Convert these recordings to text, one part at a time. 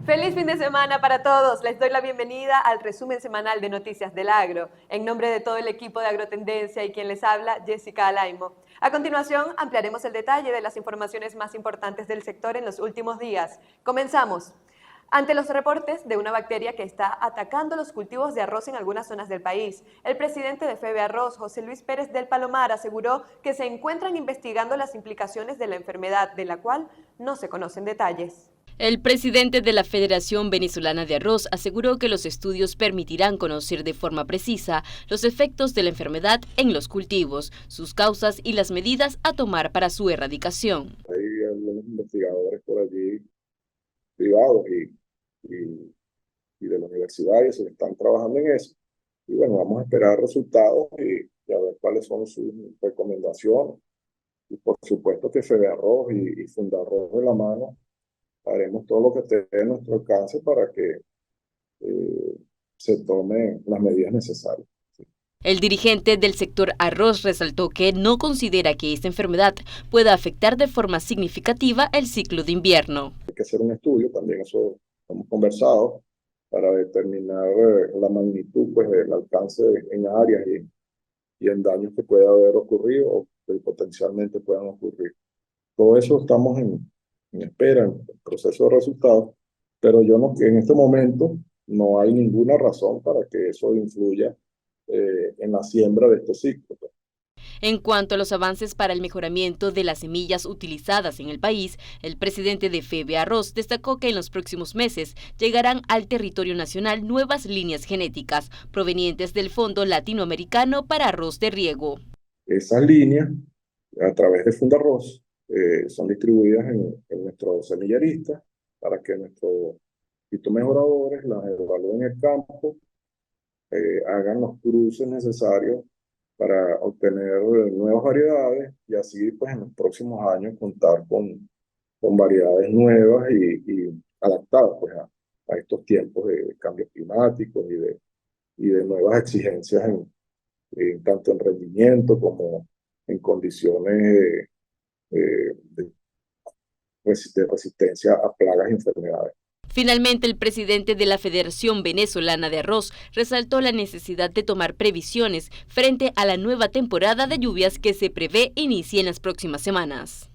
Feliz fin de semana para todos. Les doy la bienvenida al resumen semanal de Noticias del Agro. En nombre de todo el equipo de Agrotendencia y quien les habla, Jessica Alaimo. A continuación, ampliaremos el detalle de las informaciones más importantes del sector en los últimos días. Comenzamos. Ante los reportes de una bacteria que está atacando los cultivos de arroz en algunas zonas del país, el presidente de FEBE Arroz, José Luis Pérez del Palomar, aseguró que se encuentran investigando las implicaciones de la enfermedad, de la cual no se conocen detalles. El presidente de la Federación Venezolana de Arroz aseguró que los estudios permitirán conocer de forma precisa los efectos de la enfermedad en los cultivos, sus causas y las medidas a tomar para su erradicación. Hay algunos investigadores por allí privados y de la universidad y se están trabajando en eso. Y bueno, vamos a esperar resultados y a ver cuáles son sus recomendaciones. Y por supuesto que FEDEARROZ y Fundarroz de la mano haremos todo lo que esté en nuestro alcance para que se tomen las medidas necesarias. El dirigente del sector arroz resaltó que no considera que esta enfermedad pueda afectar de forma significativa el ciclo de invierno. Hay que hacer un estudio, también eso hemos conversado, para determinar la magnitud del alcance en áreas y en daños que pueda haber ocurrido o que potencialmente puedan ocurrir. Todo eso estamos en espera, en proceso de resultados, pero en este momento no hay ninguna razón para que eso influya en la siembra de este ciclo. En cuanto a los avances para el mejoramiento de las semillas utilizadas en el país, el presidente de FEBE Arroz destacó que en los próximos meses llegarán al territorio nacional nuevas líneas genéticas provenientes del Fondo Latinoamericano para Arroz de Riego. Esas líneas, a través de Fundarroz, son distribuidas en nuestros semilleristas para que nuestros fitomejoradores las evalúen en el campo, hagan los cruces necesarios para obtener nuevas variedades y así pues en los próximos años contar con variedades nuevas y adaptadas pues a estos tiempos de cambios climáticos y de nuevas exigencias tanto en rendimiento como en condiciones de resistencia a plagas y enfermedades. Finalmente, el presidente de la Federación Venezolana de Arroz resaltó la necesidad de tomar previsiones frente a la nueva temporada de lluvias que se prevé inicie en las próximas semanas.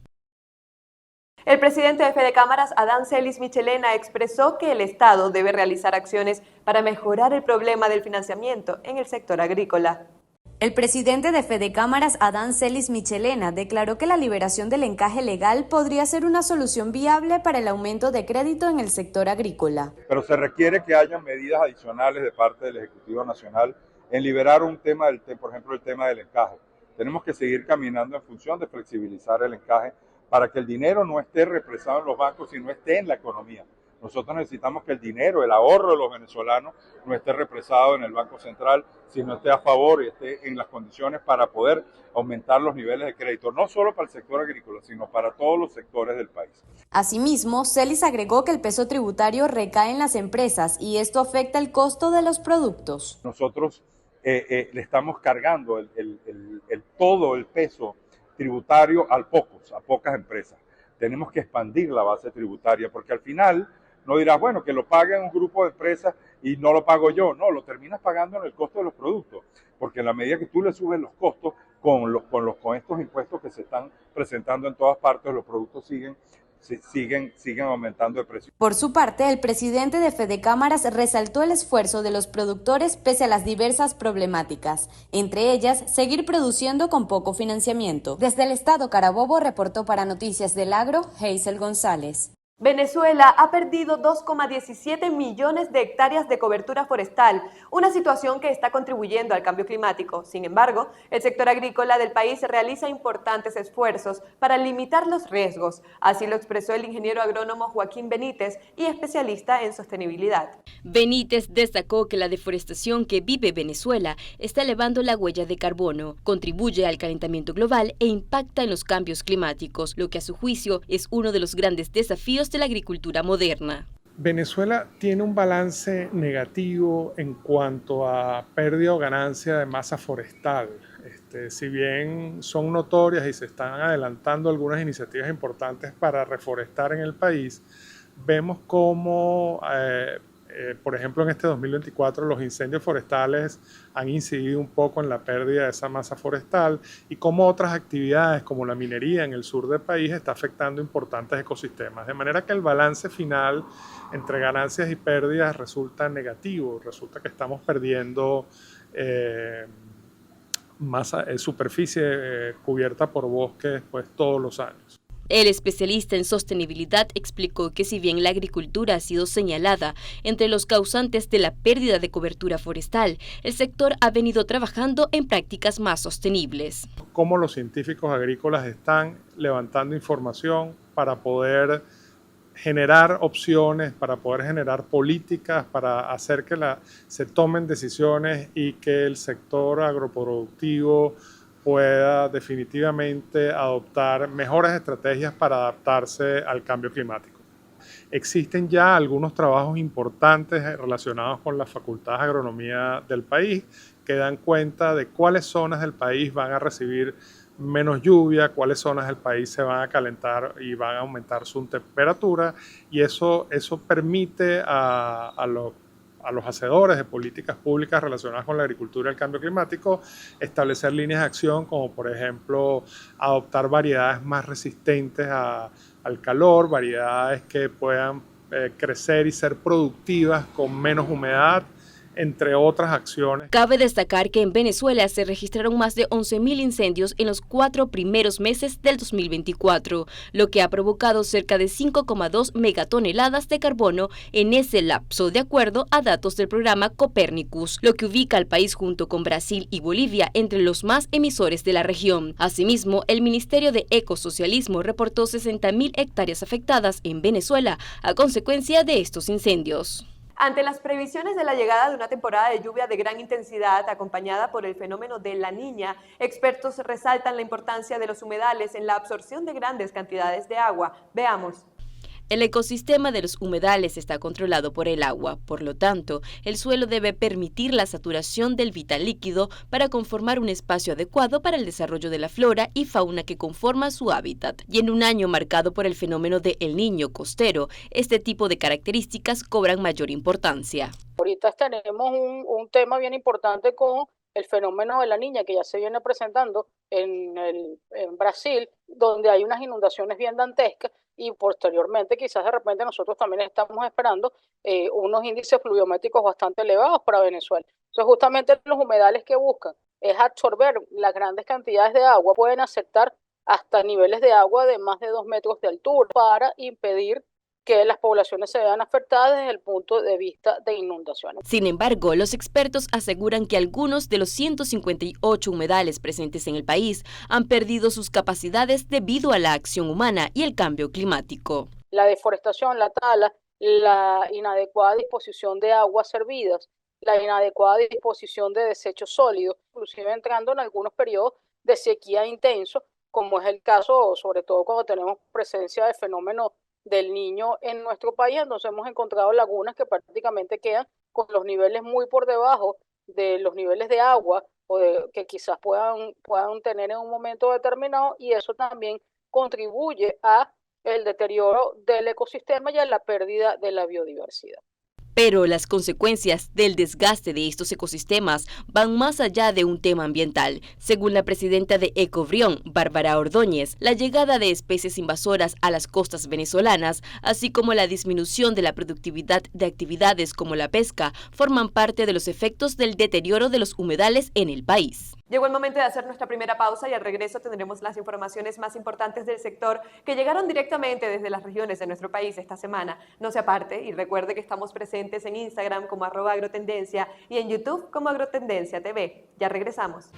El presidente de Fedecámaras, Adán Celis Michelena, expresó que el Estado debe realizar acciones para mejorar el problema del financiamiento en el sector agrícola. El presidente de Fedecámaras, Adán Celis Michelena, declaró que la liberación del encaje legal podría ser una solución viable para el aumento de crédito en el sector agrícola. Pero se requiere que haya medidas adicionales de parte del Ejecutivo Nacional en liberar un tema, por ejemplo, el tema del encaje. Tenemos que seguir caminando en función de flexibilizar el encaje para que el dinero no esté represado en los bancos, sino esté en la economía. Nosotros necesitamos que el dinero, el ahorro de los venezolanos no esté represado en el Banco Central, sino esté a favor y esté en las condiciones para poder aumentar los niveles de crédito, no solo para el sector agrícola, sino para todos los sectores del país. Asimismo, Celis agregó que el peso tributario recae en las empresas y esto afecta el costo de los productos. Nosotros le estamos cargando todo el peso tributario a pocas empresas. Tenemos que expandir la base tributaria porque al final no dirás, bueno, que lo pague un grupo de empresas y no lo pago yo. No, lo terminas pagando en el costo de los productos, porque en la medida que tú le subes los costos con estos impuestos que se están presentando en todas partes, los productos siguen aumentando de precio. Por su parte, el presidente de Fedecámaras resaltó el esfuerzo de los productores pese a las diversas problemáticas, entre ellas, seguir produciendo con poco financiamiento. Desde el estado Carabobo reportó para Noticias del Agro, Hazel González. Venezuela ha perdido 2,17 millones de hectáreas de cobertura forestal, una situación que está contribuyendo al cambio climático. Sin embargo, el sector agrícola del país realiza importantes esfuerzos para limitar los riesgos. Así lo expresó el ingeniero agrónomo Joaquín Benítez y especialista en sostenibilidad. Benítez destacó que la deforestación que vive Venezuela está elevando la huella de carbono, contribuye al calentamiento global e impacta en los cambios climáticos, lo que a su juicio es uno de los grandes desafíos de la agricultura moderna. Venezuela tiene un balance negativo en cuanto a pérdida o ganancia de masa forestal. Si bien son notorias y se están adelantando algunas iniciativas importantes para reforestar en el país, vemos cómo, por ejemplo, en este 2024 los incendios forestales han incidido un poco en la pérdida de esa masa forestal y cómo otras actividades como la minería en el sur del país está afectando importantes ecosistemas. De manera que el balance final entre ganancias y pérdidas resulta negativo, resulta que estamos perdiendo superficie cubierta por bosques pues, todos los años. El especialista en sostenibilidad explicó que si bien la agricultura ha sido señalada entre los causantes de la pérdida de cobertura forestal, el sector ha venido trabajando en prácticas más sostenibles. Cómo los científicos agrícolas están levantando información para poder generar opciones, para poder generar políticas, para hacer que se tomen decisiones y que el sector agroproductivo pueda definitivamente adoptar mejores estrategias para adaptarse al cambio climático. Existen ya algunos trabajos importantes relacionados con la Facultad de Agronomía del país que dan cuenta de cuáles zonas del país van a recibir menos lluvia, cuáles zonas del país se van a calentar y van a aumentar su temperatura, y eso permite a los hacedores de políticas públicas relacionadas con la agricultura y el cambio climático establecer líneas de acción como por ejemplo adoptar variedades más resistentes al calor, variedades que puedan crecer y ser productivas con menos humedad, entre otras acciones. Cabe destacar que en Venezuela se registraron más de 11.000 incendios en los 4 primeros meses del 2024, lo que ha provocado cerca de 5,2 megatoneladas de carbono en ese lapso, de acuerdo a datos del programa Copernicus, lo que ubica al país junto con Brasil y Bolivia entre los más emisores de la región. Asimismo, el Ministerio de Ecosocialismo reportó 60.000 hectáreas afectadas en Venezuela a consecuencia de estos incendios. Ante las previsiones de la llegada de una temporada de lluvia de gran intensidad acompañada por el fenómeno de La Niña, expertos resaltan la importancia de los humedales en la absorción de grandes cantidades de agua. Veamos. El ecosistema de los humedales está controlado por el agua, por lo tanto, el suelo debe permitir la saturación del vital líquido para conformar un espacio adecuado para el desarrollo de la flora y fauna que conforma su hábitat. Y en un año marcado por el fenómeno de El Niño costero, este tipo de características cobran mayor importancia. Ahorita tenemos un tema bien importante con el fenómeno de La Niña que ya se viene presentando en Brasil, donde hay unas inundaciones bien dantescas y posteriormente quizás de repente nosotros también estamos esperando unos índices pluviométricos bastante elevados para Venezuela. Entonces justamente los humedales que buscan es absorber las grandes cantidades de agua, pueden aceptar hasta niveles de agua de más de 2 metros de altura para impedir que las poblaciones se vean afectadas desde el punto de vista de inundaciones. Sin embargo, los expertos aseguran que algunos de los 158 humedales presentes en el país han perdido sus capacidades debido a la acción humana y el cambio climático. La deforestación, la tala, la inadecuada disposición de aguas servidas, la inadecuada disposición de desechos sólidos, inclusive entrando en algunos periodos de sequía intenso, como es el caso, sobre todo cuando tenemos presencia de fenómenos del Niño en nuestro país. Entonces hemos encontrado lagunas que prácticamente quedan con los niveles muy por debajo de los niveles de agua que quizás puedan tener en un momento determinado, y eso también contribuye a el deterioro del ecosistema y a la pérdida de la biodiversidad. Pero las consecuencias del desgaste de estos ecosistemas van más allá de un tema ambiental. Según la presidenta de Ecobrión, Bárbara Ordóñez, la llegada de especies invasoras a las costas venezolanas, así como la disminución de la productividad de actividades como la pesca, forman parte de los efectos del deterioro de los humedales en el país. Llegó el momento de hacer nuestra primera pausa y al regreso tendremos las informaciones más importantes del sector que llegaron directamente desde las regiones de nuestro país esta semana. No se aparte y recuerde que estamos presentes en Instagram como @agrotendencia y en YouTube como Agrotendencia TV. Ya regresamos.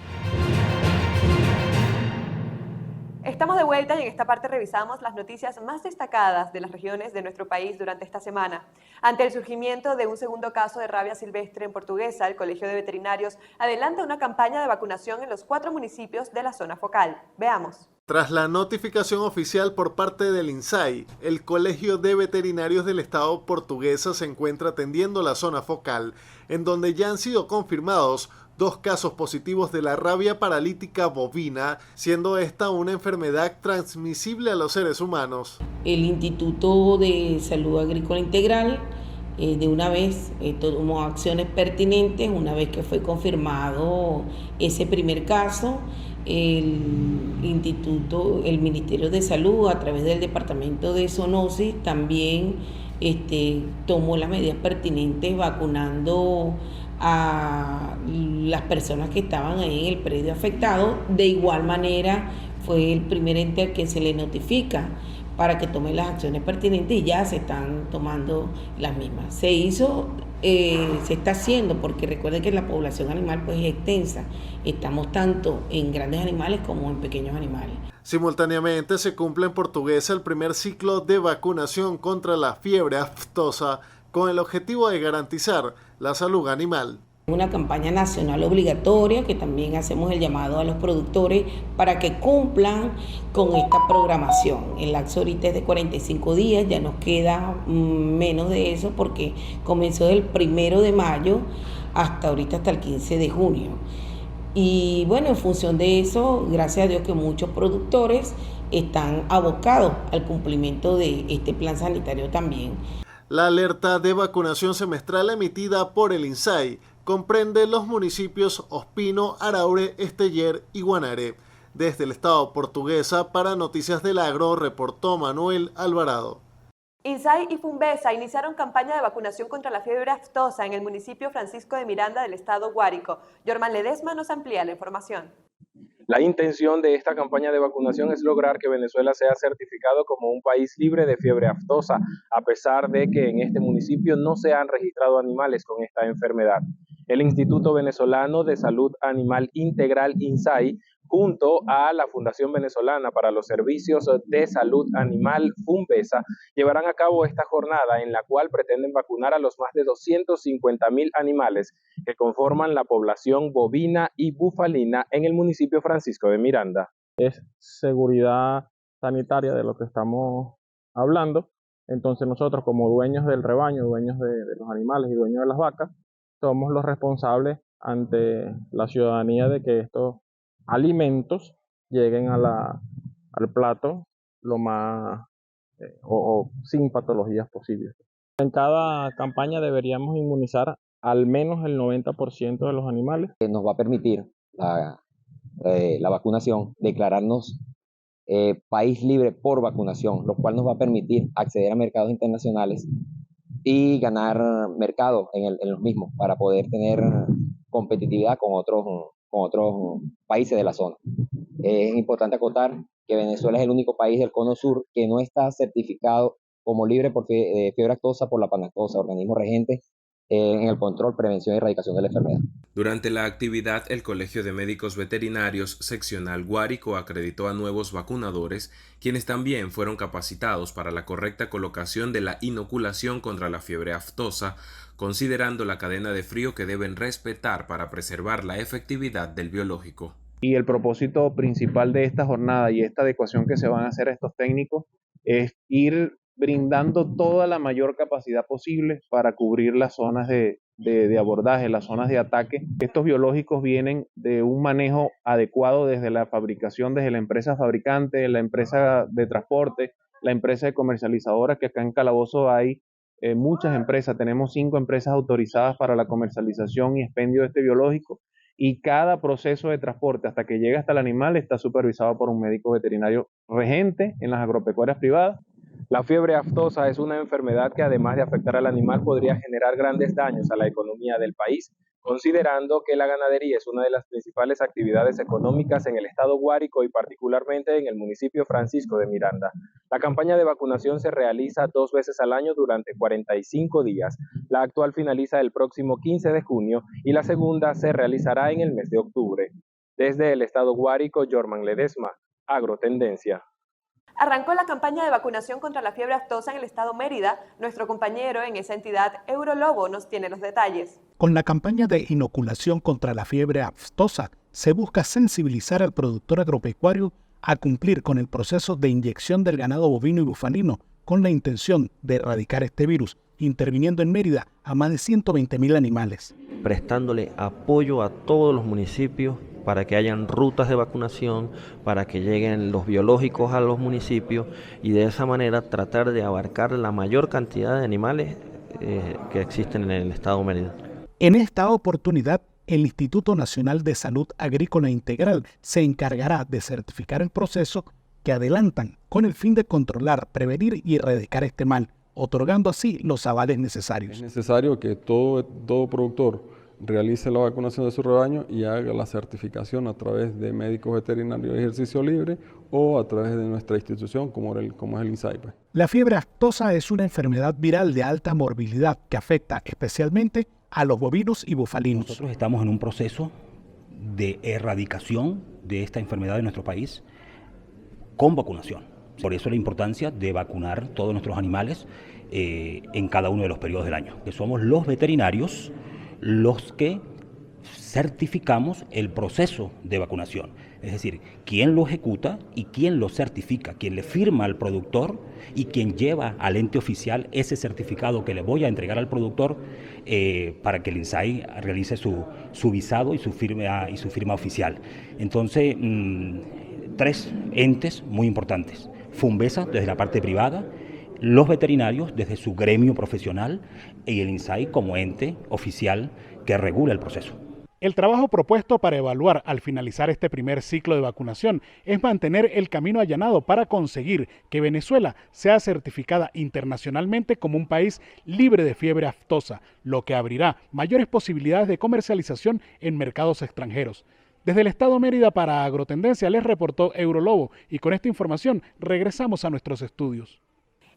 Estamos de vuelta y en esta parte revisamos las noticias más destacadas de las regiones de nuestro país durante esta semana. Ante el surgimiento de un segundo caso de rabia silvestre en Portuguesa, el Colegio de Veterinarios adelanta una campaña de vacunación en los 4 municipios de la zona focal. Veamos. Tras la notificación oficial por parte del INSAI, el Colegio de Veterinarios del Estado Portuguesa se encuentra atendiendo la zona focal, en donde ya han sido confirmados 2 casos positivos de la rabia paralítica bovina, siendo esta una enfermedad transmisible a los seres humanos. El Instituto de Salud Agrícola Integral de una vez tomó acciones pertinentes. Una vez que fue confirmado ese primer caso, el Ministerio de Salud, a través del Departamento de Zoonosis, también tomó las medidas pertinentes vacunando a las personas que estaban ahí en el predio afectado. De igual manera, fue el primer ente al que se le notifica para que tome las acciones pertinentes, y ya se están tomando las mismas. Se está haciendo, porque recuerden que la población animal pues es extensa. Estamos tanto en grandes animales como en pequeños animales. Simultáneamente se cumple en Portuguesa el primer ciclo de vacunación contra la fiebre aftosa, con el objetivo de garantizar la salud animal. Una campaña nacional obligatoria que también hacemos el llamado a los productores para que cumplan con esta programación. El lapso ahorita es de 45 días, ya nos queda menos de eso porque comenzó del 1 de mayo hasta ahorita, hasta el 15 de junio. Y bueno, en función de eso, gracias a Dios que muchos productores están abocados al cumplimiento de este plan sanitario también. La alerta de vacunación semestral emitida por el INSAI comprende los municipios Ospino, Araure, Esteller y Guanare. Desde el estado Portuguesa, para Noticias del Agro, reportó Manuel Alvarado. INSAI y Fumbesa iniciaron campaña de vacunación contra la fiebre aftosa en el municipio Francisco de Miranda del estado Guárico. Yorman Ledesma nos amplía la información. La intención de esta campaña de vacunación es lograr que Venezuela sea certificado como un país libre de fiebre aftosa, a pesar de que en este municipio no se han registrado animales con esta enfermedad. El Instituto Venezolano de Salud Animal Integral, INSAI, junto a la Fundación Venezolana para los Servicios de Salud Animal, Fumbesa, llevarán a cabo esta jornada en la cual pretenden vacunar a los más de 250.000 animales que conforman la población bovina y bufalina en el municipio Francisco de Miranda. Es seguridad sanitaria de lo que estamos hablando. Entonces nosotros, como dueños del rebaño, dueños de los animales y dueños de las vacas, somos los responsables ante la ciudadanía de que estos alimentos lleguen al plato lo más o sin patologías posibles. En cada campaña deberíamos inmunizar al menos el 90% de los animales. Nos va a permitir la vacunación declararnos país libre por vacunación, lo cual nos va a permitir acceder a mercados internacionales y ganar mercado en los mismos para poder tener competitividad con otros países de la zona. Es importante acotar que Venezuela es el único país del Cono Sur que no está certificado como libre por fiebre aftosa por la Panactosa, organismo regente en el control, prevención y erradicación de la enfermedad. Durante la actividad, el Colegio de Médicos Veterinarios Seccional Guárico acreditó a nuevos vacunadores, quienes también fueron capacitados para la correcta colocación de la inoculación contra la fiebre aftosa, considerando la cadena de frío que deben respetar para preservar la efectividad del biológico. Y el propósito principal de esta jornada y esta adecuación que se van a hacer a estos técnicos es ir brindando toda la mayor capacidad posible para cubrir las zonas de abordaje, las zonas de ataque. Estos biológicos vienen de un manejo adecuado desde la fabricación, desde la empresa fabricante, la empresa de transporte, la empresa de comercializadora, que acá en Calabozo hay muchas empresas. Tenemos 5 empresas autorizadas para la comercialización y expendio de este biológico, y cada proceso de transporte hasta que llega hasta el animal está supervisado por un médico veterinario regente en las agropecuarias privadas. La fiebre aftosa es una enfermedad que, además de afectar al animal, podría generar grandes daños a la economía del país, considerando que la ganadería es una de las principales actividades económicas en el estado Guárico y particularmente en el municipio Francisco de Miranda. La campaña de vacunación se realiza 2 veces al año durante 45 días. La actual finaliza el próximo 15 de junio y la segunda se realizará en el mes de octubre. Desde el estado Guárico, Yorman Ledesma, Agrotendencia. Arrancó la campaña de vacunación contra la fiebre aftosa en el estado Mérida. Nuestro compañero en esa entidad, Eurolobo, nos tiene los detalles. Con la campaña de inoculación contra la fiebre aftosa, se busca sensibilizar al productor agropecuario a cumplir con el proceso de inyección del ganado bovino y bufalino, con la intención de erradicar este virus interviniendo en Mérida a más de 120.000 animales. Prestándole apoyo a todos los municipios para que hayan rutas de vacunación, para que lleguen los biológicos a los municipios y de esa manera tratar de abarcar la mayor cantidad de animales que existen en el estado de Mérida. En esta oportunidad, el Instituto Nacional de Salud Agrícola Integral se encargará de certificar el proceso que adelantan con el fin de controlar, prevenir y erradicar este mal, otorgando así los avales necesarios. Es necesario que todo productor realice la vacunación de su rebaño y haga la certificación a través de médicos veterinarios de ejercicio libre o a través de nuestra institución como es el INSAI. La fiebre aftosa es una enfermedad viral de alta morbilidad que afecta especialmente a los bovinos y bufalinos. Nosotros estamos en un proceso de erradicación de esta enfermedad en nuestro país con vacunación. Por eso la importancia de vacunar todos nuestros animales en cada uno de los periodos del año. Que somos los veterinarios los que certificamos el proceso de vacunación. Es decir, quién lo ejecuta y quién lo certifica, quién le firma al productor y quien lleva al ente oficial ese certificado que le voy a entregar al productor para que el INSAI realice su visado y su firma oficial. Entonces, 3 entes muy importantes. FUNVESA desde la parte privada, los veterinarios desde su gremio profesional y el INSAI como ente oficial que regula el proceso. El trabajo propuesto para evaluar al finalizar este primer ciclo de vacunación es mantener el camino allanado para conseguir que Venezuela sea certificada internacionalmente como un país libre de fiebre aftosa, lo que abrirá mayores posibilidades de comercialización en mercados extranjeros. Desde el estado Mérida para Agrotendencia les reportó Eurolobo y con esta información regresamos a nuestros estudios.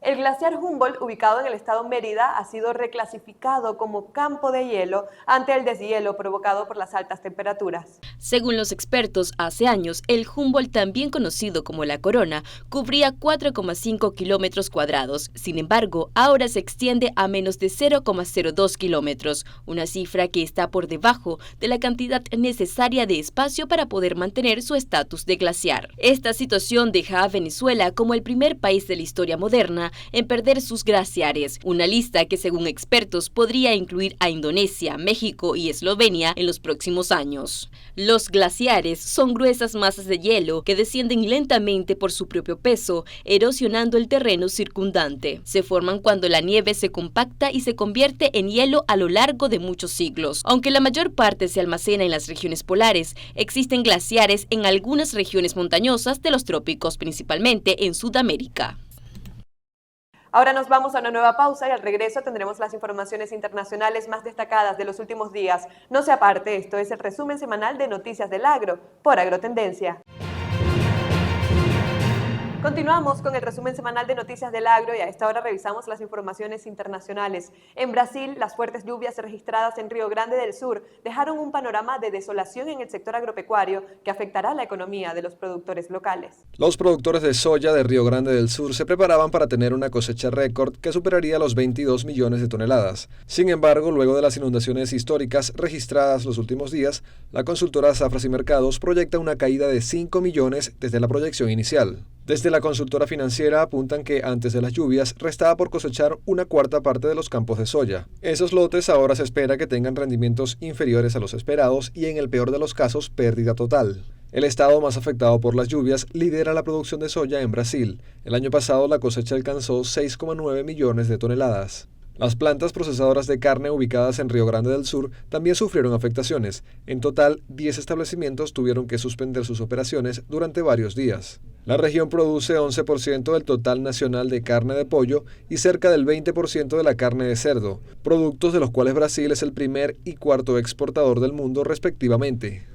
El glaciar Humboldt, ubicado en el estado Mérida, ha sido reclasificado como campo de hielo ante el deshielo provocado por las altas temperaturas. Según los expertos, hace años, el Humboldt, también conocido como la Corona, cubría 4,5 kilómetros cuadrados. Sin embargo, ahora se extiende a menos de 0,02 kilómetros, una cifra que está por debajo de la cantidad necesaria de espacio para poder mantener su estatus de glaciar. Esta situación deja a Venezuela como el primer país de la historia moderna en perder sus glaciares, una lista que según expertos podría incluir a Indonesia, México y Eslovenia en los próximos años. Los glaciares son gruesas masas de hielo que descienden lentamente por su propio peso, erosionando el terreno circundante. Se forman cuando la nieve se compacta y se convierte en hielo a lo largo de muchos siglos. Aunque la mayor parte se almacena en las regiones polares, existen glaciares en algunas regiones montañosas de los trópicos, principalmente en Sudamérica. Ahora nos vamos a una nueva pausa y al regreso tendremos las informaciones internacionales más destacadas de los últimos días. No se aparte, esto es el resumen semanal de Noticias del Agro por Agrotendencia. Continuamos con el resumen semanal de Noticias del Agro y a esta hora revisamos las informaciones internacionales. En Brasil, las fuertes lluvias registradas en Río Grande del Sur dejaron un panorama de desolación en el sector agropecuario que afectará la economía de los productores locales. Los productores de soya de Río Grande del Sur se preparaban para tener una cosecha récord que superaría los 22 millones de toneladas. Sin embargo, luego de las inundaciones históricas registradas los últimos días, la consultora Safras y Mercados proyecta una caída de 5 millones desde la proyección inicial. Desde la consultora financiera apuntan que antes de las lluvias restaba por cosechar una cuarta parte de los campos de soya. Esos lotes ahora se espera que tengan rendimientos inferiores a los esperados y en el peor de los casos pérdida total. El estado más afectado por las lluvias lidera la producción de soya en Brasil. El año pasado la cosecha alcanzó 6,9 millones de toneladas. Las plantas procesadoras de carne ubicadas en Río Grande del Sur también sufrieron afectaciones. En total, 10 establecimientos tuvieron que suspender sus operaciones durante varios días. La región produce 11% del total nacional de carne de pollo y cerca del 20% de la carne de cerdo, productos de los cuales Brasil es el primer y cuarto exportador del mundo respectivamente.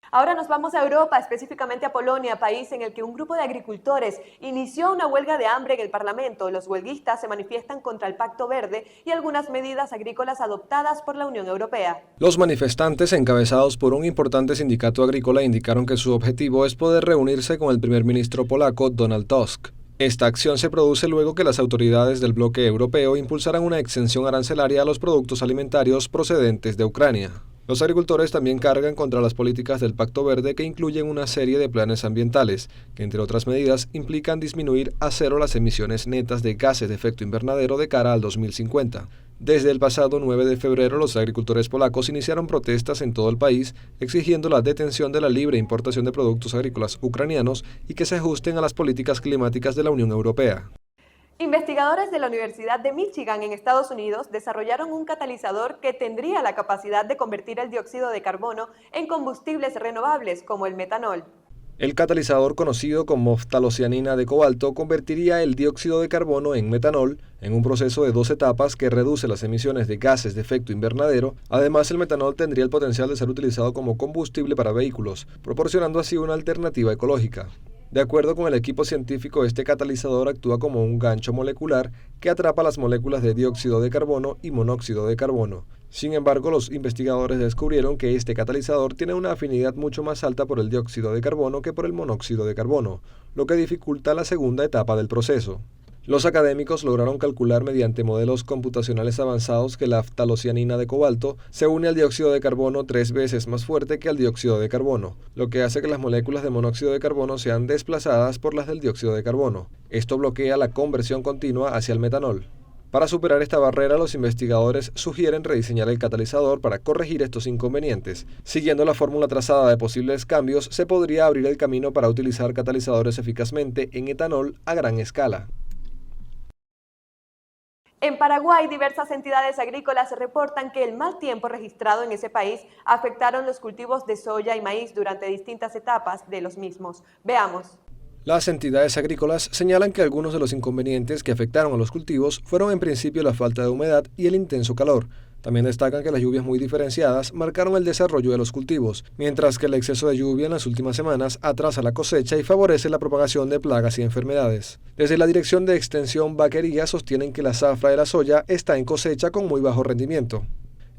Ahora nos vamos a Europa, específicamente a Polonia, país en el que un grupo de agricultores inició una huelga de hambre en el Parlamento. Los huelguistas se manifiestan contra el Pacto Verde y algunas medidas agrícolas adoptadas por la Unión Europea. Los manifestantes, encabezados por un importante sindicato agrícola, indicaron que su objetivo es poder reunirse con el primer ministro polaco Donald Tusk. Esta acción se produce luego que las autoridades del bloque europeo impulsaran una exención arancelaria a los productos alimentarios procedentes de Ucrania. Los agricultores también cargan contra las políticas del Pacto Verde, que incluyen una serie de planes ambientales, que entre otras medidas implican disminuir a cero las emisiones netas de gases de efecto invernadero de cara al 2050. Desde el pasado 9 de febrero, los agricultores polacos iniciaron protestas en todo el país exigiendo la detención de la libre importación de productos agrícolas ucranianos y que se ajusten a las políticas climáticas de la Unión Europea. Investigadores de la Universidad de Michigan en Estados Unidos desarrollaron un catalizador que tendría la capacidad de convertir el dióxido de carbono en combustibles renovables como el metanol. El catalizador, conocido como ftalocianina de cobalto, convertiría el dióxido de carbono en metanol en un proceso de 2 etapas que reduce las emisiones de gases de efecto invernadero. Además, el metanol tendría el potencial de ser utilizado como combustible para vehículos, proporcionando así una alternativa ecológica. De acuerdo con el equipo científico, este catalizador actúa como un gancho molecular que atrapa las moléculas de dióxido de carbono y monóxido de carbono. Sin embargo, los investigadores descubrieron que este catalizador tiene una afinidad mucho más alta por el dióxido de carbono que por el monóxido de carbono, lo que dificulta la segunda etapa del proceso. Los académicos lograron calcular mediante modelos computacionales avanzados que la ftalocianina de cobalto se une al dióxido de carbono 3 veces más fuerte que al dióxido de carbono, lo que hace que las moléculas de monóxido de carbono sean desplazadas por las del dióxido de carbono. Esto bloquea la conversión continua hacia el metanol. Para superar esta barrera, los investigadores sugieren rediseñar el catalizador para corregir estos inconvenientes. Siguiendo la fórmula trazada de posibles cambios, se podría abrir el camino para utilizar catalizadores eficazmente en etanol a gran escala. En Paraguay, diversas entidades agrícolas reportan que el mal tiempo registrado en ese país afectaron los cultivos de soya y maíz durante distintas etapas de los mismos. Veamos. Las entidades agrícolas señalan que algunos de los inconvenientes que afectaron a los cultivos fueron en principio la falta de humedad y el intenso calor. También destacan que las lluvias muy diferenciadas marcaron el desarrollo de los cultivos, mientras que el exceso de lluvia en las últimas semanas atrasa la cosecha y favorece la propagación de plagas y enfermedades. Desde la Dirección de Extensión Vaquería sostienen que la zafra de la soya está en cosecha con muy bajo rendimiento.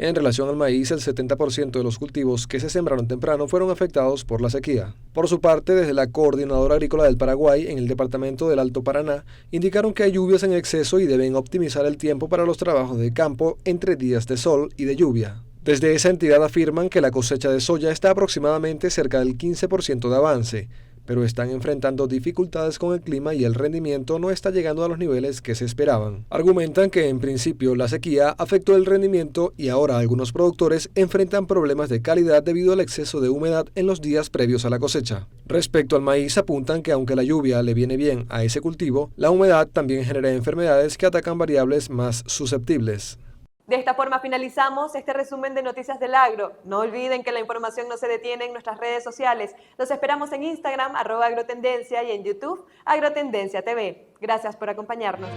En relación al maíz, el 70% de los cultivos que se sembraron temprano fueron afectados por la sequía. Por su parte, desde la Coordinadora Agrícola del Paraguay, en el departamento del Alto Paraná, indicaron que hay lluvias en exceso y deben optimizar el tiempo para los trabajos de campo entre días de sol y de lluvia. Desde esa entidad afirman que la cosecha de soya está aproximadamente cerca del 15% de avance, pero están enfrentando dificultades con el clima y el rendimiento no está llegando a los niveles que se esperaban. Argumentan que en principio la sequía afectó el rendimiento y ahora algunos productores enfrentan problemas de calidad debido al exceso de humedad en los días previos a la cosecha. Respecto al maíz, apuntan que aunque la lluvia le viene bien a ese cultivo, la humedad también genera enfermedades que atacan variables más susceptibles. De esta forma finalizamos este resumen de Noticias del Agro. No olviden que la información no se detiene en nuestras redes sociales. Los esperamos en Instagram, @agrotendencia, y en YouTube, Agrotendencia TV. Gracias por acompañarnos.